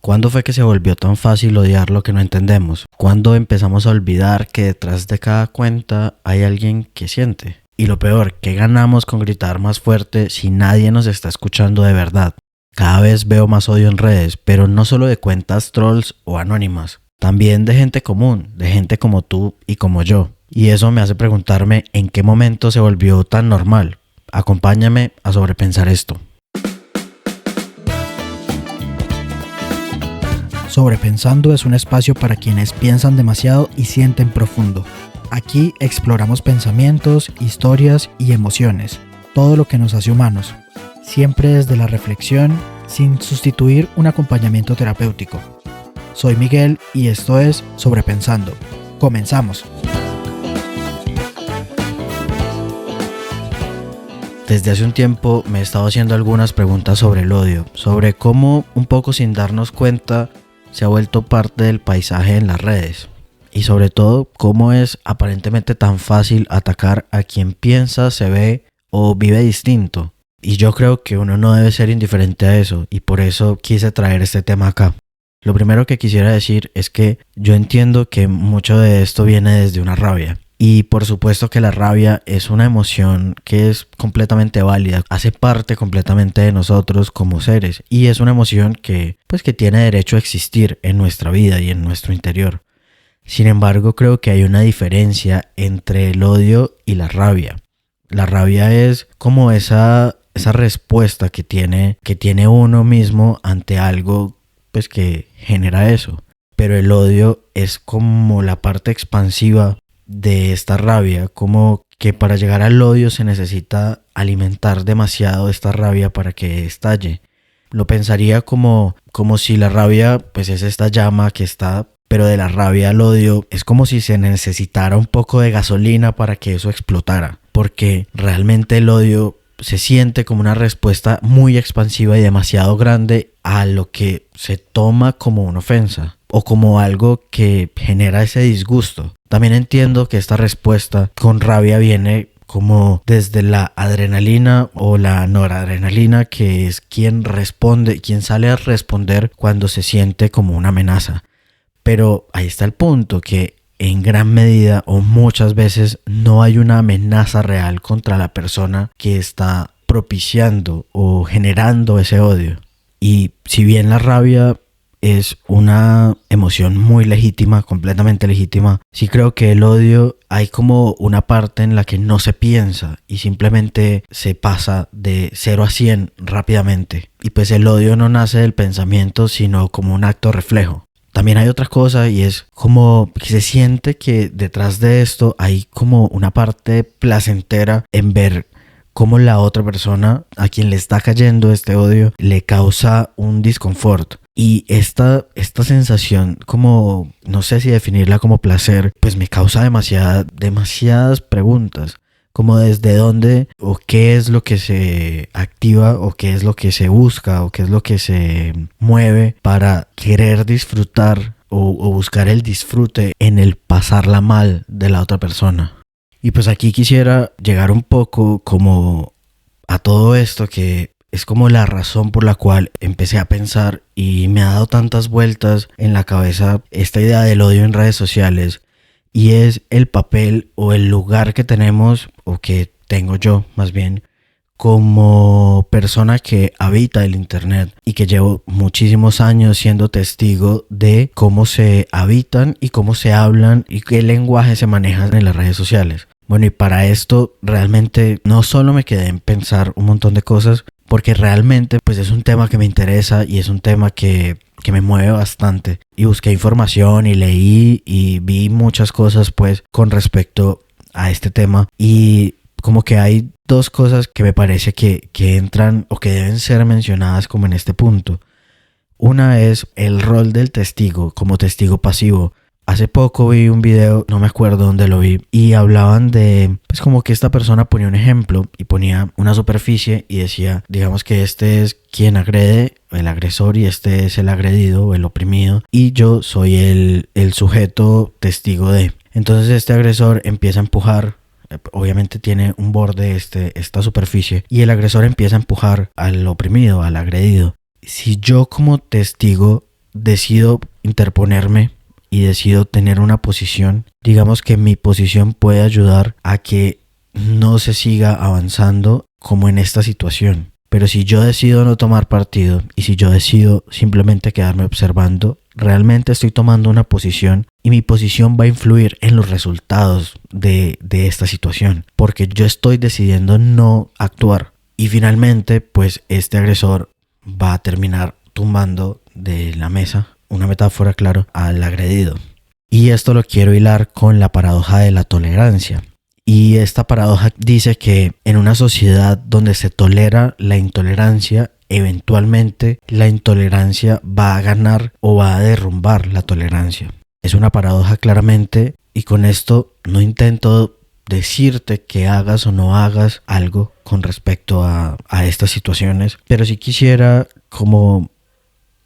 ¿Cuándo fue que se volvió tan fácil odiar lo que no entendemos? ¿Cuándo empezamos a olvidar que detrás de cada cuenta hay alguien que siente? Y lo peor, ¿qué ganamos con gritar más fuerte si nadie nos está escuchando de verdad? Cada vez veo más odio en redes, pero no solo de cuentas trolls o anónimas, también de gente común, de gente como tú y como yo. Y eso me hace preguntarme en qué momento se volvió tan normal. Acompáñame a sobrepensar esto. Sobrepensando es un espacio para quienes piensan demasiado y sienten profundo. Aquí exploramos pensamientos, historias y emociones, todo lo que nos hace humanos, siempre desde la reflexión, sin sustituir un acompañamiento terapéutico. Soy Miguel y esto es Sobrepensando. ¡Comenzamos! Desde hace un tiempo me he estado haciendo algunas preguntas sobre el odio, sobre cómo, un poco sin darnos cuenta, se ha vuelto parte del paisaje en las redes. Y sobre todo, cómo es aparentemente tan fácil atacar a quien piensa, se ve o vive distinto. Y yo creo que uno no debe ser indiferente a eso, y por eso quise traer este tema acá. Lo primero que quisiera decir es que yo entiendo que mucho de esto viene desde una rabia. Y por supuesto que la rabia es una emoción que es completamente válida, hace parte completamente de nosotros como seres y es una emoción que tiene derecho a existir en nuestra vida y en nuestro interior. Sin embargo, creo que hay una diferencia entre el odio y la rabia. La rabia es como esa respuesta que tiene uno mismo ante algo que genera eso. Pero el odio es como la parte expansiva de esta rabia, como que para llegar al odio se necesita alimentar demasiado esta rabia para que estalle. Lo pensaría como si la rabia es esta llama que está, pero de la rabia al odio es como si se necesitara un poco de gasolina para que eso explotara, porque realmente el odio se siente como una respuesta muy expansiva y demasiado grande a lo que se toma como una ofensa o como algo que genera ese disgusto. También entiendo que esta respuesta con rabia viene como desde la adrenalina o la noradrenalina, que es quien responde, quien sale a responder cuando se siente como una amenaza. Pero ahí está el punto, que en gran medida o muchas veces no hay una amenaza real contra la persona que está propiciando o generando ese odio. Y si bien la rabia es una emoción muy legítima, completamente legítima, sí creo que el odio hay como una parte en la que no se piensa y simplemente se pasa de 0 a 100 rápidamente. Y pues el odio no nace del pensamiento, sino como un acto reflejo. También hay otra cosa y es como que se siente que detrás de esto hay como una parte placentera en ver cómo la otra persona a quien le está cayendo este odio le causa un disconfort. Y esta sensación, como no sé si definirla como placer, pues me causa demasiadas preguntas. Como desde dónde o qué es lo que se activa o qué es lo que se busca o qué es lo que se mueve para querer disfrutar o buscar el disfrute en el pasarla mal de la otra persona. Y pues aquí quisiera llegar un poco como a todo esto que es como la razón por la cual empecé a pensar y me ha dado tantas vueltas en la cabeza esta idea del odio en redes sociales. Y es el papel o el lugar que tenemos, o que tengo yo más bien, como persona que habita el internet y que llevo muchísimos años siendo testigo de cómo se habitan y cómo se hablan y qué lenguaje se maneja en las redes sociales. Bueno, y para esto realmente no solo me quedé en pensar un montón de cosas, porque realmente es un tema que me interesa y es un tema que me mueve bastante. Y busqué información y leí y vi muchas cosas con respecto a este tema. Y como que hay dos cosas que me parece que entran o que deben ser mencionadas como en este punto. Una es el rol del testigo como testigo pasivo. Hace poco vi un video, no me acuerdo dónde lo vi, y hablaban de, como que esta persona ponía un ejemplo y ponía una superficie y decía, digamos que este es quien agrede, el agresor, y este es el agredido o el oprimido, y yo soy el sujeto testigo de. Entonces este agresor empieza a empujar, obviamente tiene un borde esta superficie, y el agresor empieza a empujar al oprimido, al agredido. Si yo como testigo decido interponerme y decido tener una posición, digamos que mi posición puede ayudar a que no se siga avanzando como en esta situación. Pero si yo decido no tomar partido y si yo decido simplemente quedarme observando, realmente estoy tomando una posición y mi posición va a influir en los resultados de esta situación, porque yo estoy decidiendo no actuar. Y finalmente, pues este agresor va a terminar tumbando de la mesa, una metáfora, claro, al agredido. Y esto lo quiero hilar con la paradoja de la tolerancia. Y esta paradoja dice que en una sociedad donde se tolera la intolerancia, eventualmente la intolerancia va a ganar o va a derrumbar la tolerancia. Es una paradoja claramente, y con esto no intento decirte que hagas o no hagas algo con respecto a estas situaciones, pero sí quisiera como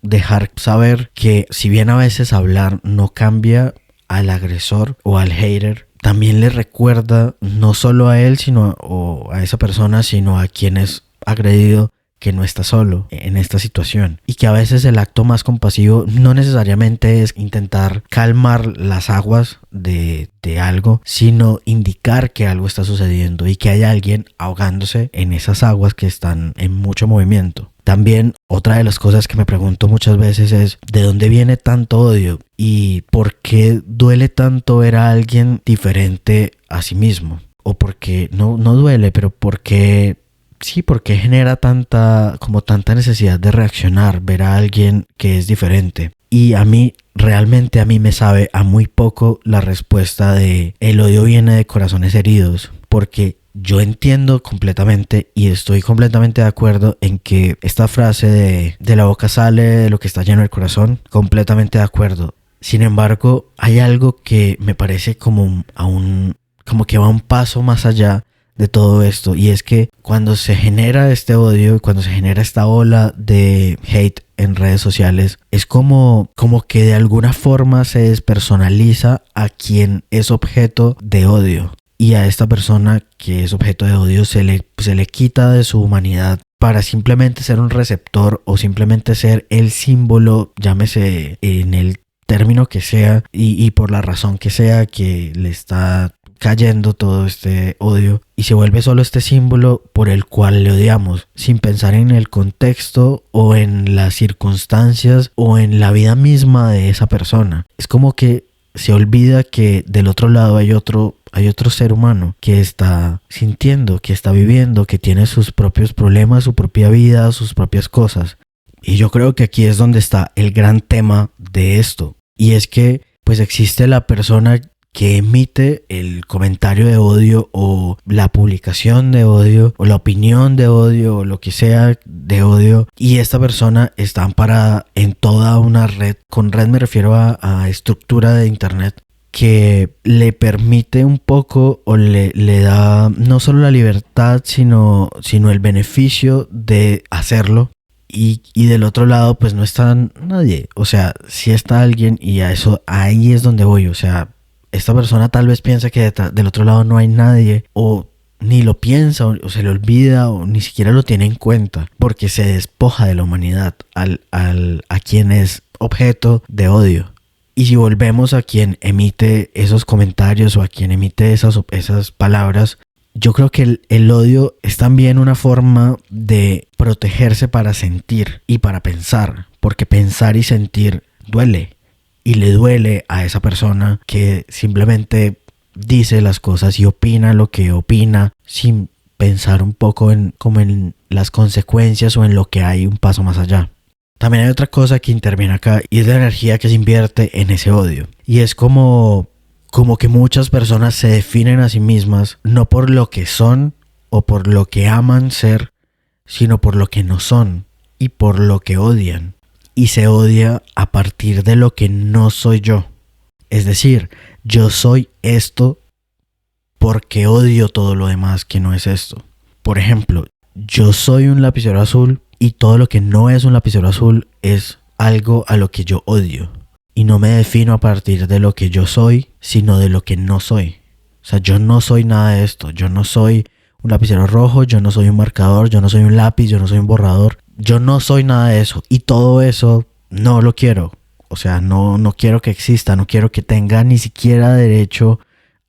dejar saber que si bien a veces hablar no cambia al agresor o al hater, también le recuerda no solo a él o a esa persona, sino a quien es agredido, que no está solo en esta situación, y que a veces el acto más compasivo no necesariamente es intentar calmar las aguas de algo, sino indicar que algo está sucediendo y que hay alguien ahogándose en esas aguas que están en mucho movimiento. También otra de las cosas que me pregunto muchas veces es ¿de dónde viene tanto odio? ¿Y por qué duele tanto ver a alguien diferente a sí mismo? O porque no duele, pero porque sí, porque genera tanta necesidad de reaccionar, ver a alguien que es diferente. Y realmente a mí me sabe a muy poco la respuesta de el odio viene de corazones heridos, porque yo entiendo completamente y estoy completamente de acuerdo en que esta frase de la boca sale de lo que está lleno el corazón, completamente de acuerdo. Sin embargo, hay algo que me parece como que va un paso más allá de todo esto, y es que cuando se genera este odio, cuando se genera esta ola de hate en redes sociales, es como que de alguna forma se despersonaliza a quien es objeto de odio, y a esta persona que es objeto de odio se le quita de su humanidad para simplemente ser un receptor o simplemente ser el símbolo, llámese en el término que sea y por la razón que sea que le está cayendo todo este odio, y se vuelve solo este símbolo por el cual le odiamos, sin pensar en el contexto o en las circunstancias o en la vida misma de esa persona. Es como que se olvida que del otro lado hay otro ser humano que está sintiendo, que está viviendo, que tiene sus propios problemas, su propia vida, sus propias cosas. Y yo creo que aquí es donde está el gran tema de esto, y es que pues existe la persona que emite el comentario de odio o la publicación de odio o la opinión de odio o lo que sea de odio, y esta persona está amparada en toda una red. Con red me refiero a estructura de internet que le permite un poco o le da no solo la libertad sino el beneficio de hacerlo. Y del otro lado pues no está nadie, o sea, sí está alguien, y ahí es donde voy. O sea, esta persona tal vez piensa que del otro lado no hay nadie, o ni lo piensa, o se le olvida, o ni siquiera lo tiene en cuenta, porque se despoja de la humanidad a quien es objeto de odio. Y si volvemos a quien emite esos comentarios o a quien emite esas palabras, yo creo que el odio es también una forma de protegerse para sentir y para pensar, porque pensar y sentir duele. Y le duele a esa persona que simplemente dice las cosas y opina lo que opina sin pensar un poco en las consecuencias o en lo que hay un paso más allá. También hay otra cosa que interviene acá, y es la energía que se invierte en ese odio. Y es como que muchas personas se definen a sí mismas no por lo que son o por lo que aman ser, sino por lo que no son y por lo que odian. Y se odia a partir de lo que no soy yo. Es decir, yo soy esto porque odio todo lo demás que no es esto. Por ejemplo, yo soy un lapicero azul y todo lo que no es un lapicero azul es algo a lo que yo odio. Y no me defino a partir de lo que yo soy, sino de lo que no soy. O sea, yo no soy nada de esto. Yo no soy un lapicero rojo, yo no soy un marcador, yo no soy un lápiz, yo no soy un borrador. Yo no soy nada de eso, y todo eso no lo quiero. O sea, no quiero que exista, no quiero que tenga ni siquiera derecho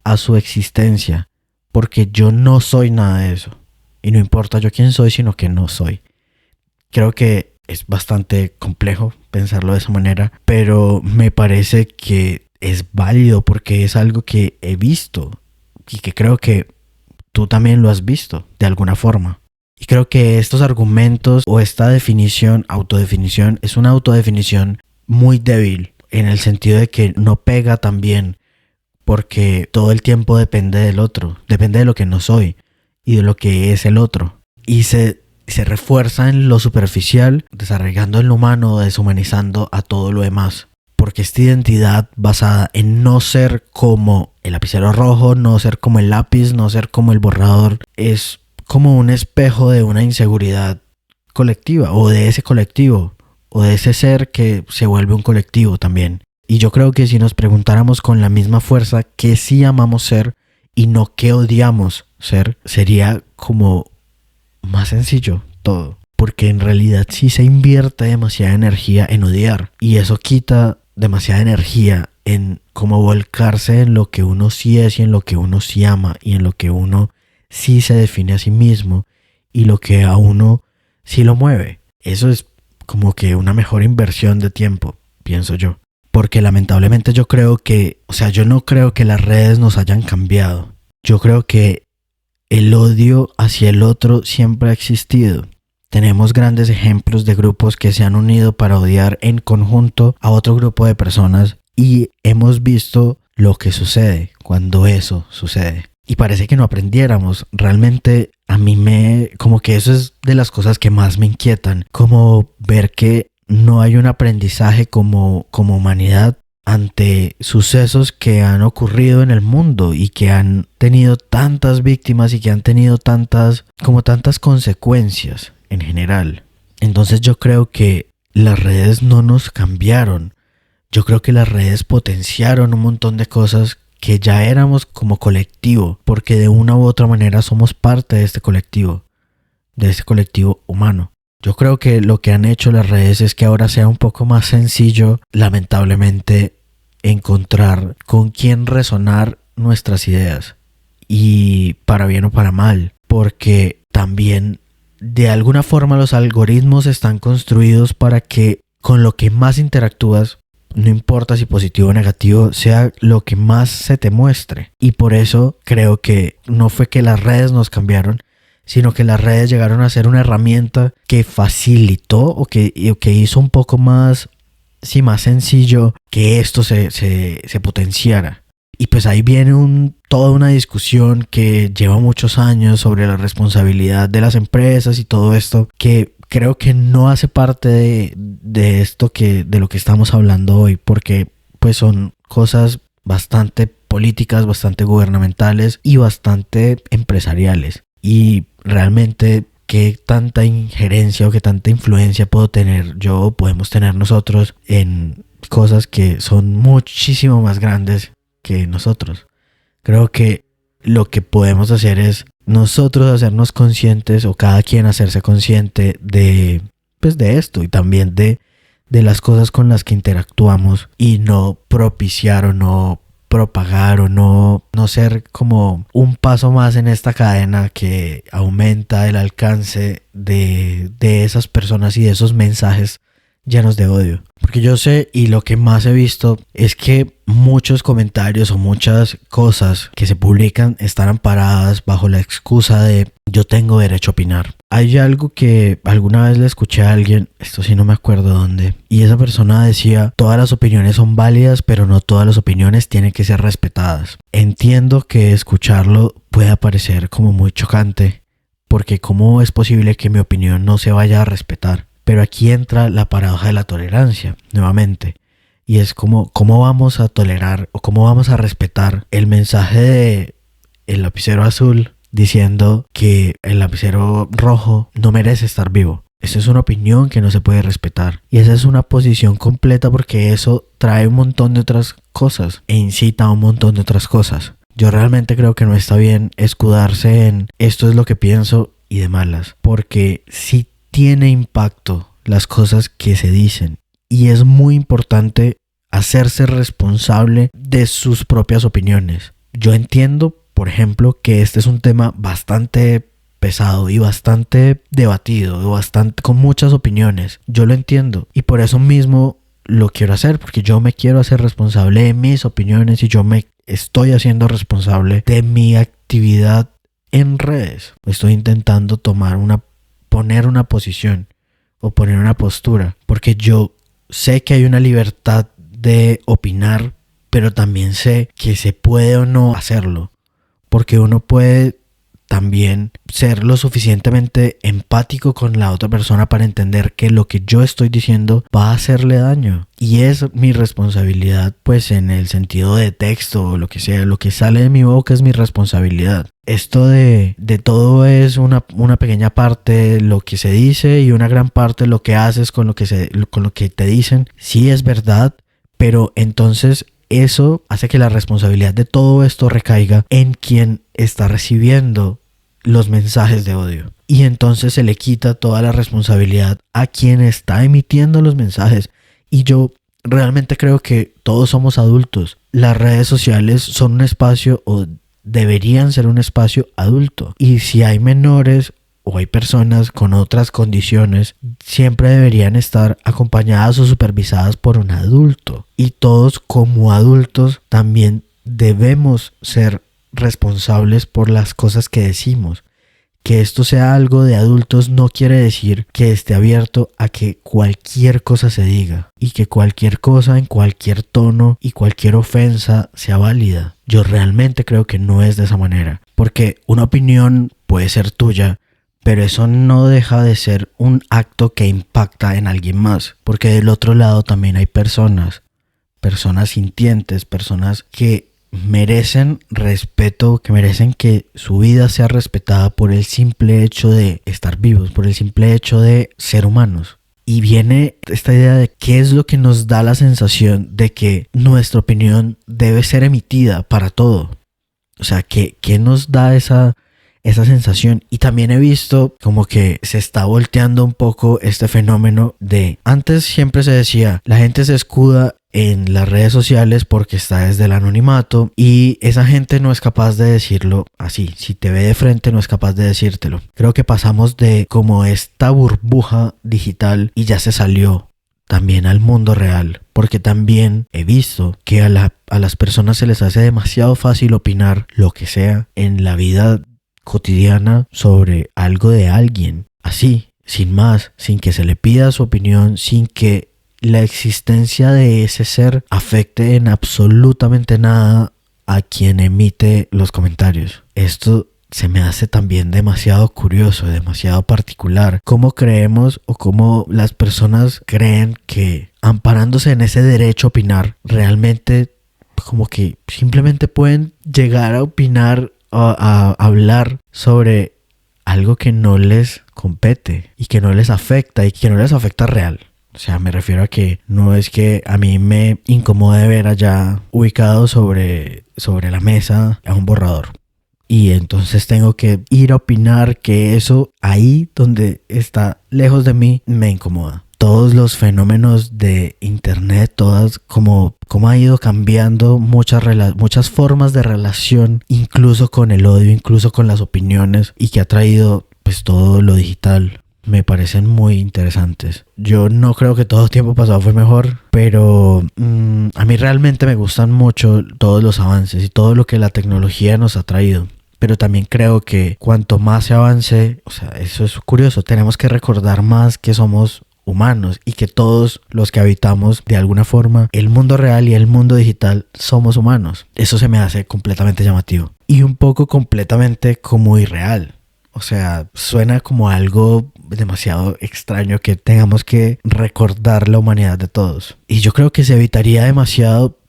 a su existencia, porque yo no soy nada de eso. Y no importa yo quién soy, sino que no soy. Creo que es bastante complejo pensarlo de esa manera, pero me parece que es válido porque es algo que he visto y que creo que tú también lo has visto de alguna forma. Y creo que estos argumentos o esta definición, autodefinición, es una autodefinición muy débil en el sentido de que no pega tan bien porque todo el tiempo depende del otro, depende de lo que no soy y de lo que es el otro. Y se refuerza en lo superficial, desarraigando en lo humano, deshumanizando a todo lo demás. Porque esta identidad basada en no ser como el lapicero rojo, no ser como el lápiz, no ser como el borrador, es como un espejo de una inseguridad colectiva o de ese colectivo o de ese ser que se vuelve un colectivo también. Y yo creo que si nos preguntáramos con la misma fuerza qué sí amamos ser y no qué odiamos ser, sería como más sencillo todo. Porque en realidad sí se invierte demasiada energía en odiar y eso quita demasiada energía en cómo volcarse en lo que uno sí es y en lo que uno sí ama y en lo que uno sí se define a sí mismo y lo que a uno sí lo mueve. Eso es como que una mejor inversión de tiempo, pienso yo. Porque lamentablemente yo creo que, yo no creo que las redes nos hayan cambiado. Yo creo que el odio hacia el otro siempre ha existido. Tenemos grandes ejemplos de grupos que se han unido para odiar en conjunto a otro grupo de personas y hemos visto lo que sucede cuando eso sucede. Y parece que no aprendiéramos. Realmente a mí como que eso es de las cosas que más me inquietan. Como ver que no hay un aprendizaje como humanidad ante sucesos que han ocurrido en el mundo y que han tenido tantas víctimas y que han tenido tantas consecuencias en general. Entonces yo creo que las redes no nos cambiaron. Yo creo que las redes potenciaron un montón de cosas que ya éramos como colectivo, porque de una u otra manera somos parte de este colectivo humano. Yo creo que lo que han hecho las redes es que ahora sea un poco más sencillo, lamentablemente, encontrar con quién resonar nuestras ideas. Y para bien o para mal, porque también de alguna forma los algoritmos están construidos para que con lo que más interactúas, no importa si positivo o negativo, sea lo que más se te muestre. Y por eso creo que no fue que las redes nos cambiaron, sino que las redes llegaron a ser una herramienta que facilitó o que hizo un poco más sencillo que esto se potenciara. Y pues ahí viene toda una discusión que lleva muchos años sobre la responsabilidad de las empresas y todo esto, que creo que no hace parte de esto de lo que estamos hablando hoy, porque pues son cosas bastante políticas, bastante gubernamentales y bastante empresariales. Y realmente qué tanta injerencia o qué tanta influencia podemos tener nosotros en cosas que son muchísimo más grandes que nosotros. Creo que lo que podemos hacer es nosotros hacernos conscientes o cada quien hacerse consciente de esto y también de las cosas con las que interactuamos y no propiciar o no propagar o no ser como un paso más en esta cadena que aumenta el alcance de esas personas y de esos mensajes llenos de odio. Porque yo sé, y lo que más he visto es que muchos comentarios o muchas cosas que se publican están amparadas bajo la excusa de yo tengo derecho a opinar. Hay algo que alguna vez le escuché a alguien, esto sí no me acuerdo dónde, y esa persona decía: todas las opiniones son válidas, pero no todas las opiniones tienen que ser respetadas. Entiendo que escucharlo pueda parecer como muy chocante, porque ¿cómo es posible que mi opinión no se vaya a respetar? Pero aquí entra la paradoja de la tolerancia, nuevamente. Y es cómo vamos a tolerar o cómo vamos a respetar el mensaje de el lapicero azul diciendo que el lapicero rojo no merece estar vivo. Esa es una opinión que no se puede respetar. Y esa es una posición completa porque eso trae un montón de otras cosas e incita a un montón de otras cosas. Yo realmente creo que no está bien escudarse en esto es lo que pienso y de malas. Porque si tiene impacto las cosas que se dicen y es muy importante hacerse responsable de sus propias opiniones. Yo entiendo, por ejemplo, que este es un tema bastante pesado y bastante debatido, bastante con muchas opiniones. Yo lo entiendo y por eso mismo lo quiero hacer, porque yo me quiero hacer responsable de mis opiniones y yo me estoy haciendo responsable de mi actividad en redes. Estoy intentando poner una posición o poner una postura, porque yo sé que hay una libertad de opinar, pero también sé que se puede o no hacerlo, porque uno puede también ser lo suficientemente empático con la otra persona para entender que lo que yo estoy diciendo va a hacerle daño, y es mi responsabilidad, pues en el sentido de texto o lo que sea, lo que sale de mi boca es mi responsabilidad. Esto de todo es una pequeña parte lo que se dice y una gran parte lo que haces con lo que te dicen. Sí, es verdad, pero entonces eso hace que la responsabilidad de todo esto recaiga en quien está recibiendo los mensajes de odio. Y entonces se le quita toda la responsabilidad a quien está emitiendo los mensajes. Y yo realmente creo que todos somos adultos. Las redes sociales son un espacio, o deberían ser un espacio adulto. Y si hay menores o hay personas con otras condiciones, siempre deberían estar acompañadas o supervisadas por un adulto. Y todos como adultos también debemos ser responsables por las cosas que decimos. Que esto sea algo de adultos no quiere decir que esté abierto a que cualquier cosa se diga y que cualquier cosa en cualquier tono y cualquier ofensa sea válida. Yo realmente creo que no es de esa manera, porque una opinión puede ser tuya, pero eso no deja de ser un acto que impacta en alguien más, porque del otro lado también hay personas sintientes, personas que merecen respeto, que merecen que su vida sea respetada por el simple hecho de estar vivos, por el simple hecho de ser humanos. Y viene esta idea de qué es lo que nos da la sensación de que nuestra opinión debe ser emitida para todo. O sea, ¿qué nos da esa sensación? Y también he visto como que se está volteando un poco este fenómeno de... Antes siempre se decía, la gente se escuda en las redes sociales porque está desde el anonimato y esa gente no es capaz de decirlo así. Si te ve de frente no es capaz de decírtelo. Creo que pasamos de como esta burbuja digital y ya se salió también al mundo real, porque también he visto que a las personas se les hace demasiado fácil opinar lo que sea en la vida cotidiana sobre algo de alguien, así, sin más, sin que se le pida su opinión, sin que la existencia de ese ser afecte en absolutamente nada a quien emite los comentarios. Esto se me hace también demasiado curioso, demasiado particular. ¿Cómo creemos o cómo las personas creen que amparándose en ese derecho a opinar, realmente como que simplemente pueden llegar a opinar, a hablar sobre algo que no les compete y que no les afecta y que no les afecta real? O sea, me refiero a que no es que a mí me incomode ver allá ubicado sobre la mesa a un borrador. Y entonces tengo que ir a opinar que eso ahí donde está lejos de mí me incomoda. Todos los fenómenos de internet, todas como ha ido cambiando muchas formas de relación, incluso con el odio, incluso con las opiniones, y que ha traído pues todo lo digital. Me parecen muy interesantes. Yo no creo que todo tiempo pasado fue mejor, pero a mí realmente me gustan mucho todos los avances y todo lo que la tecnología nos ha traído. Pero también creo que cuanto más se avance, o sea, eso es curioso, tenemos que recordar más que somos humanos y que todos los que habitamos de alguna forma el mundo real y el mundo digital somos humanos. Eso se me hace completamente llamativo y un poco completamente como irreal. O sea, suena como algo demasiado extraño que tengamos que recordar la humanidad de todos. Y yo creo que se evitaría demasiado,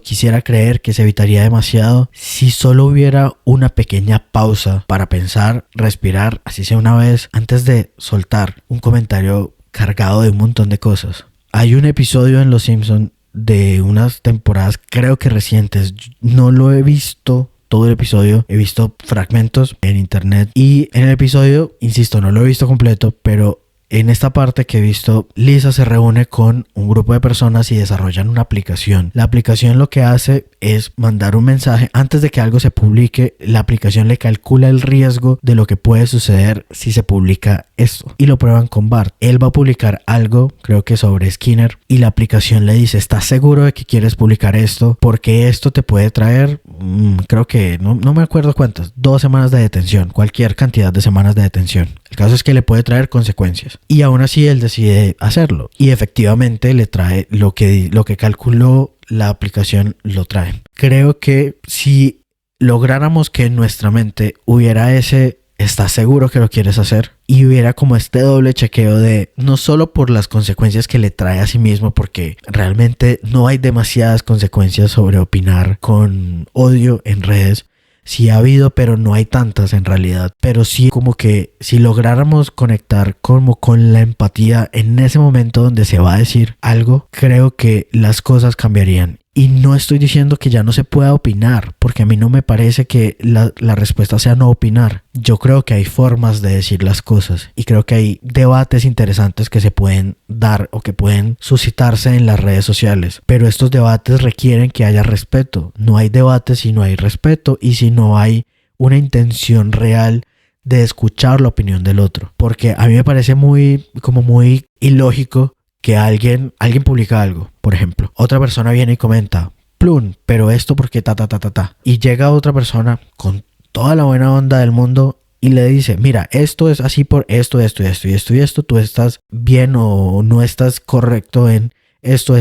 quisiera creer que se evitaría demasiado si solo hubiera una pequeña pausa para pensar, respirar, así sea una vez, antes de soltar un comentario cargado de un montón de cosas. Hay un episodio en Los Simpson de unas temporadas, creo que recientes, no lo he visto todo el episodio, he visto fragmentos en internet y en el episodio, insisto, no lo he visto completo, pero en esta parte que he visto, Lisa se reúne con un grupo de personas y desarrollan una aplicación. La aplicación lo que hace es mandar un mensaje antes de que algo se publique. La aplicación le calcula el riesgo de lo que puede suceder si se publica esto y lo prueban con Bart. Él va a publicar algo, creo que sobre Skinner, y la aplicación le dice: ¿estás seguro de que quieres publicar esto? Porque esto te puede traer, creo que no me acuerdo cuántas, 2 semanas de detención, cualquier cantidad de semanas de detención. El caso es que le puede traer consecuencias. Y aún así él decide hacerlo. Y efectivamente le trae lo que calculó la aplicación, lo trae. Creo que si lográramos que en nuestra mente hubiera ese ¿estás seguro que lo quieres hacer? Y hubiera como este doble chequeo de no solo por las consecuencias que le trae a sí mismo, porque realmente no hay demasiadas consecuencias sobre opinar con odio en redes. Sí ha habido, pero no hay tantas en realidad. Pero sí, como que si lográramos conectar como con la empatía en ese momento donde se va a decir algo, creo que las cosas cambiarían. Y no estoy diciendo que ya no se pueda opinar, porque a mí no me parece que la respuesta sea no opinar. Yo creo que hay formas de decir las cosas y creo que hay debates interesantes que se pueden dar o que pueden suscitarse en las redes sociales. Pero estos debates requieren que haya respeto. No hay debates si no hay respeto y si no hay una intención real de escuchar la opinión del otro. Porque a mí me parece muy ilógico que alguien publica algo, por ejemplo. Otra persona viene y comenta: plum, pero esto porque ta. Y llega otra persona con toda la buena onda del mundo y le dice: mira, esto es así por esto, y esto. Tú estás bien o no estás correcto en esto.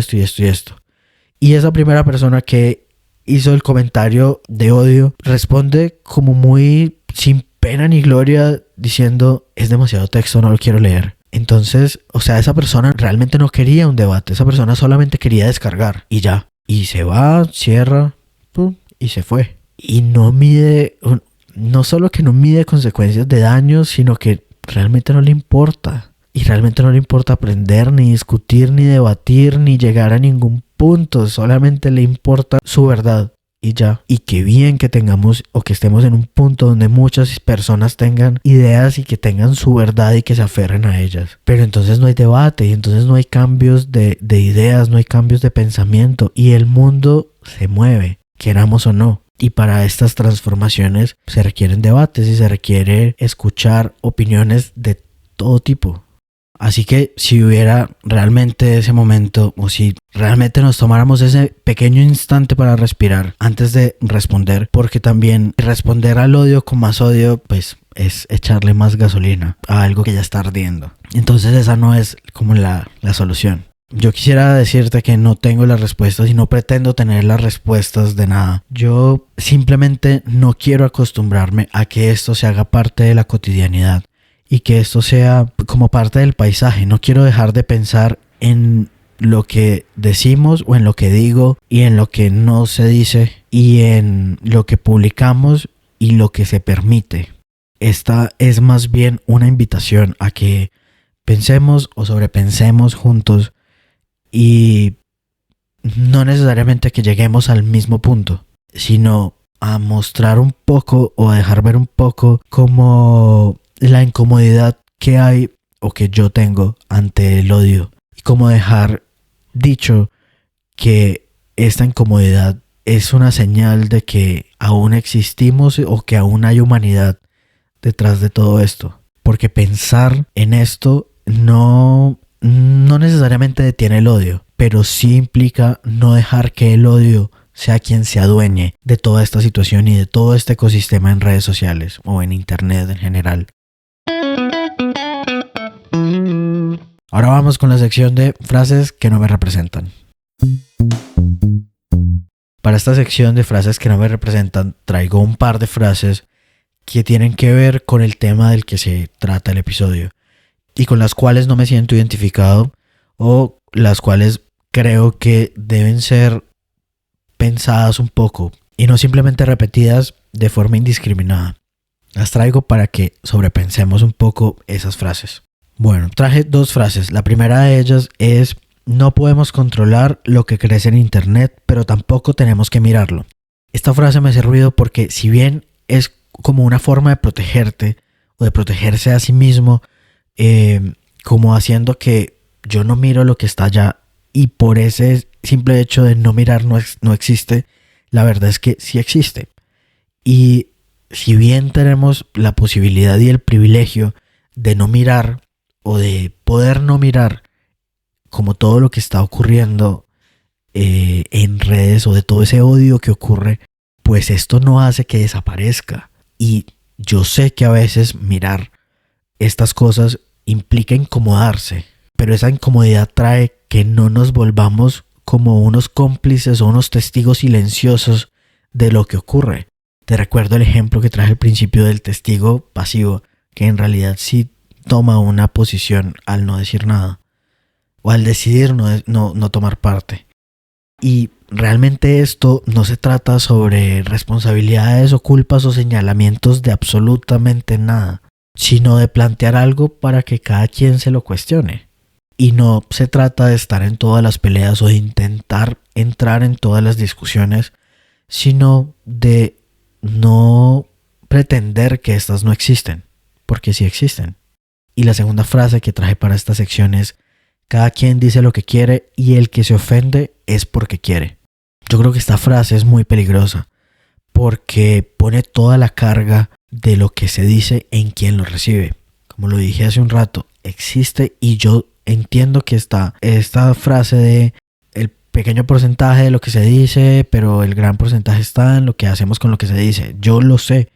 Y esa primera persona que hizo el comentario de odio responde como muy sin pena ni gloria diciendo: es demasiado texto, no lo quiero leer. Entonces, o sea, esa persona realmente no quería un debate. Esa persona solamente quería descargar y ya. Y se va, cierra, pum, y se fue. Y no solo que no mide consecuencias de daño, sino que realmente no le importa. Y realmente no le importa aprender, ni discutir, ni debatir, ni llegar a ningún punto. Solamente le importa su verdad. Y ya. Y qué bien que tengamos o que estemos en un punto donde muchas personas tengan ideas y que tengan su verdad y que se aferren a ellas. Pero entonces no hay debate y entonces no hay cambios de ideas, no hay cambios de pensamiento y el mundo se mueve, queramos o no. Y para estas transformaciones se requieren debates y se requiere escuchar opiniones de todo tipo. Así que si hubiera realmente ese momento o si realmente nos tomáramos ese pequeño instante para respirar antes de responder, porque también responder al odio con más odio pues es echarle más gasolina a algo que ya está ardiendo. Entonces esa no es como la solución. Yo quisiera decirte que no tengo las respuestas y no pretendo tener las respuestas de nada. Yo simplemente no quiero acostumbrarme a que esto se haga parte de la cotidianidad. Y que esto sea como parte del paisaje. No quiero dejar de pensar en lo que decimos o en lo que digo y en lo que no se dice y en lo que publicamos y lo que se permite. Esta es más bien una invitación a que pensemos o sobrepensemos juntos y no necesariamente que lleguemos al mismo punto, sino a mostrar un poco o a dejar ver un poco cómo la incomodidad que hay o que yo tengo ante el odio y cómo dejar dicho que esta incomodidad es una señal de que aún existimos o que aún hay humanidad detrás de todo esto, porque pensar en esto no necesariamente detiene el odio, pero sí implica no dejar que el odio sea quien se adueñe de toda esta situación y de todo este ecosistema en redes sociales o en internet en general. Ahora vamos con la sección de frases que no me representan. Para esta sección de frases que no me representan, traigo un par de frases que tienen que ver con el tema del que se trata el episodio y con las cuales no me siento identificado o las cuales creo que deben ser pensadas un poco y no simplemente repetidas de forma indiscriminada. Las traigo para que sobrepensemos un poco esas frases. Bueno, traje 2 frases. La primera de ellas es: no podemos controlar lo que crece en internet, pero tampoco tenemos que mirarlo. Esta frase me hace ruido porque si bien es como una forma de protegerte o de protegerse a sí mismo como haciendo que yo no miro lo que está allá y por ese simple hecho de no mirar no existe, la verdad es que sí existe. Y si bien tenemos la posibilidad y el privilegio de no mirar o de poder no mirar como todo lo que está ocurriendo en redes o de todo ese odio que ocurre, pues esto no hace que desaparezca. Y yo sé que a veces mirar estas cosas implica incomodarse, pero esa incomodidad trae que no nos volvamos como unos cómplices o unos testigos silenciosos de lo que ocurre. Te recuerdo el ejemplo que traje al principio del testigo pasivo, que en realidad sí toma una posición al no decir nada o al decidir no tomar parte. Y realmente esto no se trata sobre responsabilidades o culpas o señalamientos de absolutamente nada, sino de plantear algo para que cada quien se lo cuestione. Y no se trata de estar en todas las peleas o de intentar entrar en todas las discusiones, sino de no pretender que estas no existen, porque sí existen. Y la segunda frase que traje para esta sección es: cada quien dice lo que quiere y el que se ofende es porque quiere. Yo creo que esta frase es muy peligrosa porque pone toda la carga de lo que se dice en quien lo recibe. Como lo dije hace un rato, existe, y yo entiendo que esta frase de el pequeño porcentaje de lo que se dice, pero el gran porcentaje está en lo que hacemos con lo que se dice. Yo lo sé,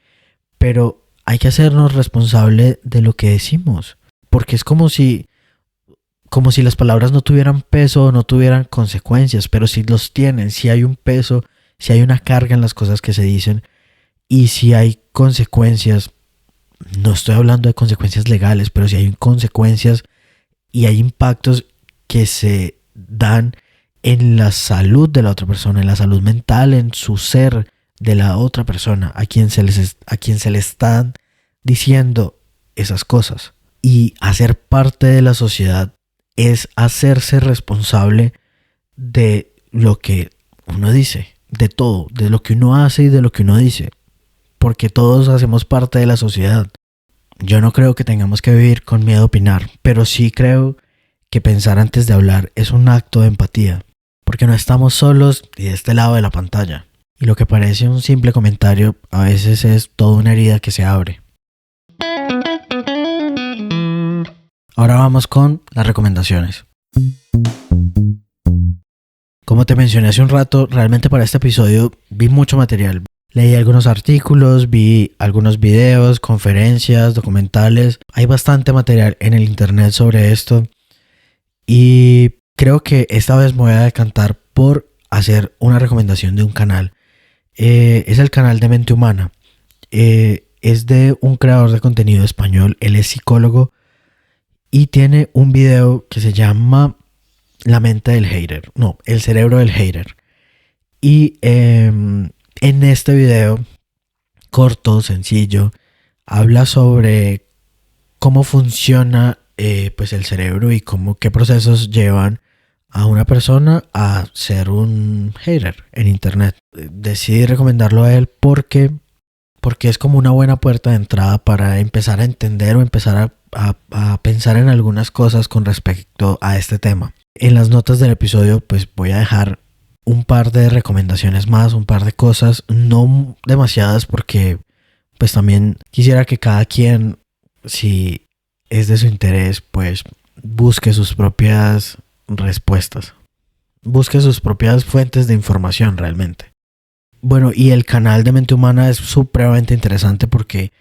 pero hay que hacernos responsable de lo que decimos, porque es como si las palabras no tuvieran peso o no tuvieran consecuencias, pero si los tienen, si hay un peso, si hay una carga en las cosas que se dicen y si hay consecuencias. No estoy hablando de consecuencias legales, pero si hay consecuencias y hay impactos que se dan en la salud de la otra persona, en la salud mental, en su ser de la otra persona, a quien se le están diciendo esas cosas. Y hacer parte de la sociedad es hacerse responsable de lo que uno dice, de todo, de lo que uno hace y de lo que uno dice, porque todos hacemos parte de la sociedad. Yo no creo que tengamos que vivir con miedo a opinar, pero sí creo que pensar antes de hablar es un acto de empatía, porque no estamos solos y de este lado de la pantalla, y lo que parece un simple comentario a veces es toda una herida que se abre. Ahora vamos con las recomendaciones. Como te mencioné hace un rato, realmente para este episodio vi mucho material. Leí algunos artículos, vi algunos videos, conferencias, documentales. Hay bastante material en el internet sobre esto. Y creo que esta vez me voy a decantar por hacer una recomendación de un canal. Es el canal de Mente Humana. Es de un creador de contenido español. Él es psicólogo. Y tiene un video que se llama La mente del hater. No, el cerebro del hater. Y en este video, corto, sencillo, habla sobre cómo funciona pues el cerebro y qué procesos llevan a una persona a ser un hater en internet. Decidí recomendarlo a él porque es como una buena puerta de entrada para empezar a entender o empezar a pensar en algunas cosas con respecto a este tema. En las notas del episodio pues voy a dejar un par de recomendaciones más, un par de cosas, no demasiadas porque pues también quisiera que cada quien, si es de su interés, pues busque sus propias respuestas, busque sus propias fuentes de información realmente. Bueno, y el canal de Mente Humana es supremamente interesante porque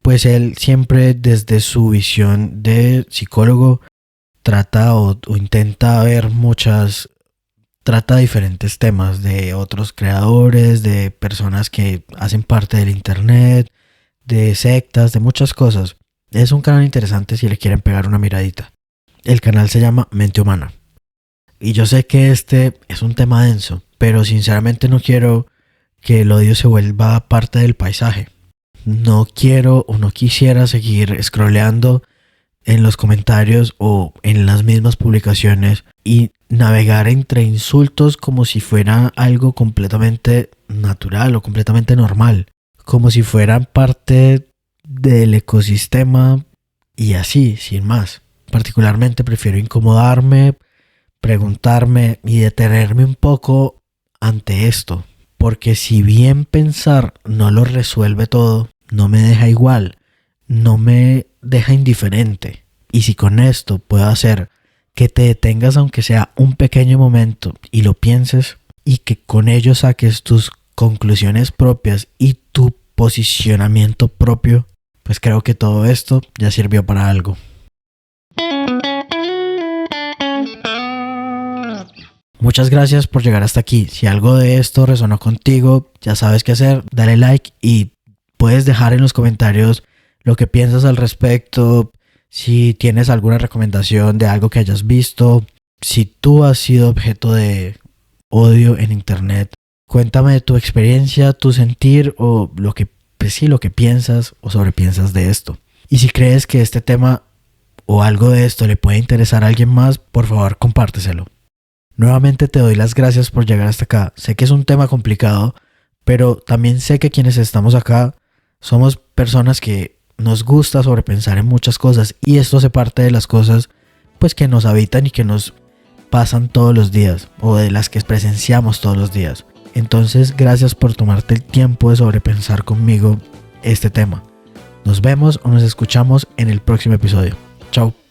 pues él siempre desde su visión de psicólogo trata o intenta ver trata diferentes temas de otros creadores, de personas que hacen parte del internet, de sectas, de muchas cosas. Es un canal interesante si le quieren pegar una miradita. El canal se llama Mente Humana. Y yo sé que este es un tema denso, pero sinceramente no quiero que el odio se vuelva parte del paisaje. No quiero o no quisiera seguir scrolleando en los comentarios o en las mismas publicaciones y navegar entre insultos como si fuera algo completamente natural o completamente normal, como si fueran parte del ecosistema y así, sin más. particularmente prefiero incomodarme, preguntarme y detenerme un poco ante esto. Porque si bien pensar no lo resuelve todo, no me deja igual, no me deja indiferente. Y si con esto puedo hacer que te detengas aunque sea un pequeño momento y lo pienses, y que con ello saques tus conclusiones propias y tu posicionamiento propio, pues creo que todo esto ya sirvió para algo. Muchas gracias por llegar hasta aquí. Si algo de esto resonó contigo, ya sabes qué hacer, dale like y puedes dejar en los comentarios lo que piensas al respecto, si tienes alguna recomendación de algo que hayas visto, si tú has sido objeto de odio en internet, cuéntame de tu experiencia, tu sentir o lo que piensas o sobrepiensas de esto. Y si crees que este tema o algo de esto le puede interesar a alguien más, por favor compárteselo. Nuevamente te doy las gracias por llegar hasta acá. Sé que es un tema complicado, pero también sé que quienes estamos acá somos personas que nos gusta sobrepensar en muchas cosas, y esto hace parte de las cosas pues que nos habitan y que nos pasan todos los días, o de las que presenciamos todos los días. Entonces, gracias por tomarte el tiempo de sobrepensar conmigo este tema. Nos vemos o nos escuchamos en el próximo episodio. Chao.